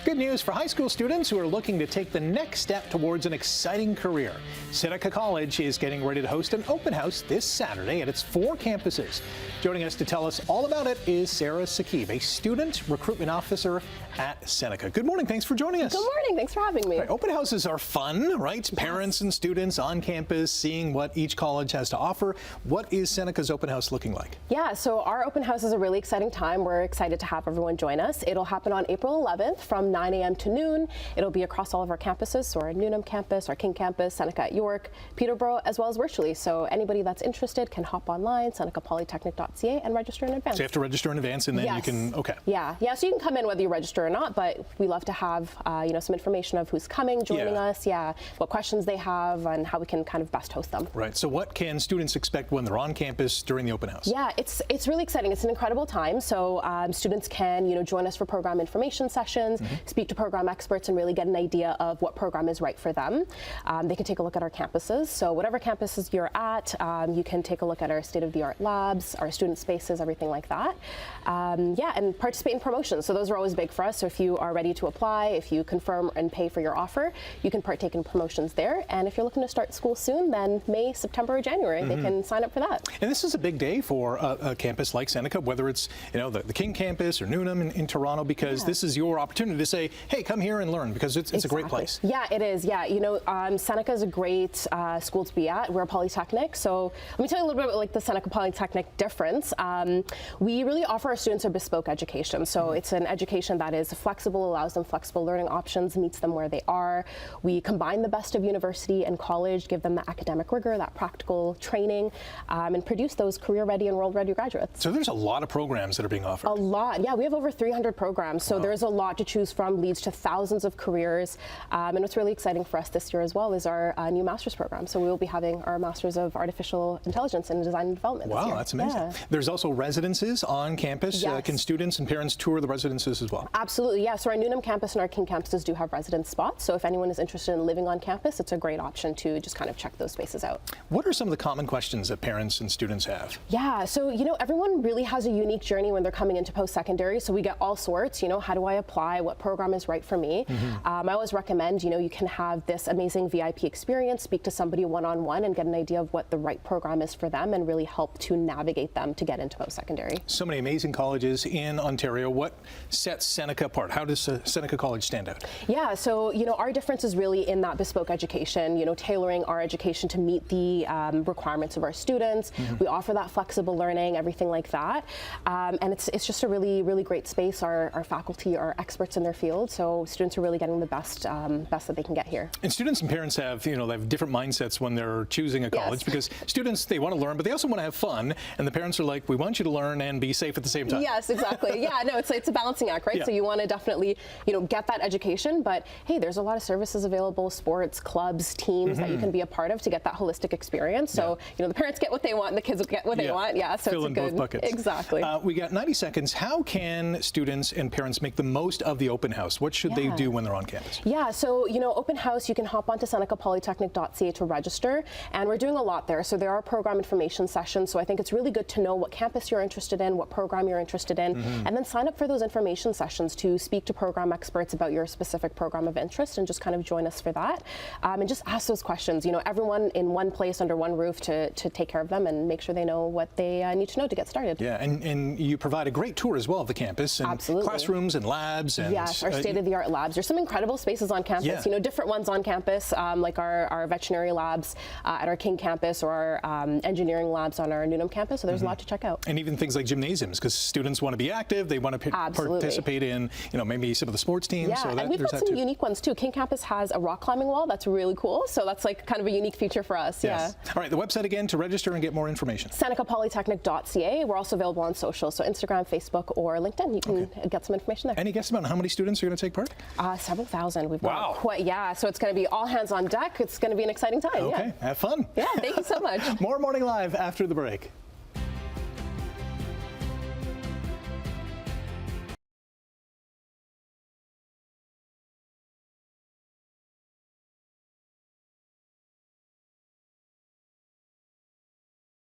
Good news for high school students who are looking to take the next step towards an exciting career. Seneca College is getting ready to host an open house this Saturday at its 4 campuses. Joining us to tell us all about it is Saqib, a student recruitment officer at Seneca. Good morning. Thanks for joining us. Good morning. Thanks for having me. Right, open houses are fun, right? Yes. Parents and students on campus seeing what each college has to offer. What is Seneca's open house looking like? Yeah, so our open house is a really exciting time. We're excited to have everyone join us. It'll happen on April 11th from 9 a.m. to noon. It'll be across all of our campuses, so our Newnham campus, our King campus, Seneca at York, Peterborough, as well as virtually. So anybody that's interested can hop online, senecapolytechnic.ca, and register in advance. So you have to register in advance, and then Yes. you can, okay. Yeah, so you can come in whether you register or not, but we love to have some information of who's coming, joining us, what questions they have, and how we can kind of best host them. Right, so what can students expect when they're on campus during the open house? Yeah, it's really exciting. It's an incredible time. So students can join us for program information sessions, speak to program experts, and really get an idea of what program is right for them. They can take a look at our campuses. So whatever campuses you're at, you can take a look at our state-of-the-art labs, our student spaces, everything like that. And participate in promotions. So those are always big for us. So if you are ready to apply, if you confirm and pay for your offer, you can partake in promotions there. And if you're looking to start school soon, then May, September, or January, they can sign up for that. And this is a big day for a campus like Seneca, whether it's the King campus or Newnham in Toronto, because this is your opportunity to say, hey, come here and learn, because it's a great place. Yeah, it is. Yeah, Seneca is a great school to be at. We're a polytechnic, so let me tell you a little bit about like the Seneca Polytechnic difference. We really offer our students a bespoke education. So it's an education that is flexible, allows them flexible learning options, meets them where they are. We combine the best of university and college, give them the academic rigor, that practical training, and produce those career-ready and world-ready graduates. So there's a lot of programs that are being offered. A lot, yeah. We have over 300 programs, so there's a lot to choose from, leads to thousands of careers. And what's really exciting for us this year as well is our new master's program. So we will be having our Masters of Artificial Intelligence and Design and Development this year. Wow, that's amazing. Yeah. There's also residences on campus. Yes. Can students and parents tour the residences as well? Absolutely, yeah. So our Newnham campus and our King campuses do have residence spots. So if anyone is interested in living on campus, it's a great option to just kind of check those spaces out. What are some of the common questions that parents and students have? Yeah, so everyone really has a unique journey when they're coming into post-secondary. So we get all sorts, how do I apply? What program is right for me? I always recommend, you can have this amazing VIP experience, speak to somebody one-on-one and get an idea of what the right program is for them and really help to navigate them to get into post-secondary. So many amazing colleges in Ontario. What sets Seneca apart? How does Seneca College stand out? Yeah, so our difference is really in that bespoke education, tailoring our education to meet the requirements of our students. We offer that flexible learning, everything like that. And it's just a really, really great space. Our faculty are experts in their field, so students are really getting the best that they can get here. And students and parents have, they have different mindsets when they're choosing a college, because students, they want to learn, but they also want to have fun, and the parents are like, we want you to learn and be safe at the same time. Yes, exactly. Yeah, no, it's a balancing act, right? Yeah. So you want to definitely, get that education, but hey, there's a lot of services available, sports, clubs, teams that you can be a part of to get that holistic experience. So, the parents get what they want and the kids get what they want. Yeah, so fill it's in good. both buckets. Exactly. We got 90 seconds. How can students and parents make the most of the open house? What should they do when they're on campus? Yeah, so, open house, you can hop onto senecapolytechnic.ca to register, and we're doing a lot there. So there are program information sessions, so I think it's really good to know what campus you're interested in, what program you're interested in, and then sign up for those information sessions to speak to program experts about your specific program of interest and just kind of join us for that. And just ask those questions, everyone in one place under one roof to take care of them and make sure they know what they need to know to get started. Yeah, and you provide a great tour as well of the campus, and classrooms and labs. And yes, our state-of-the-art labs. There's some incredible spaces on campus, different ones on campus, like our veterinary labs at our King campus or our engineering labs on our Newnham campus, so there's a lot to check out. And even things like gymnasiums, because students want to be active, they want to participate in, maybe some of the sports teams. Yeah, so and we've got some unique ones too. King campus has a rock climbing wall that's really cool, so that's like kind of a unique feature for us. Yes. Yeah. All right, the website again to register and get more information. senecapolytechnic.ca. We're also available on social, so Instagram, Facebook, or LinkedIn. You can get some information there. Any guess about how many students are going to take part? Several thousand. We've got quite, so it's going to be all hands on deck. It's going to be an exciting time. Okay, have fun. Yeah, thank you so much. More Morning Live after the break.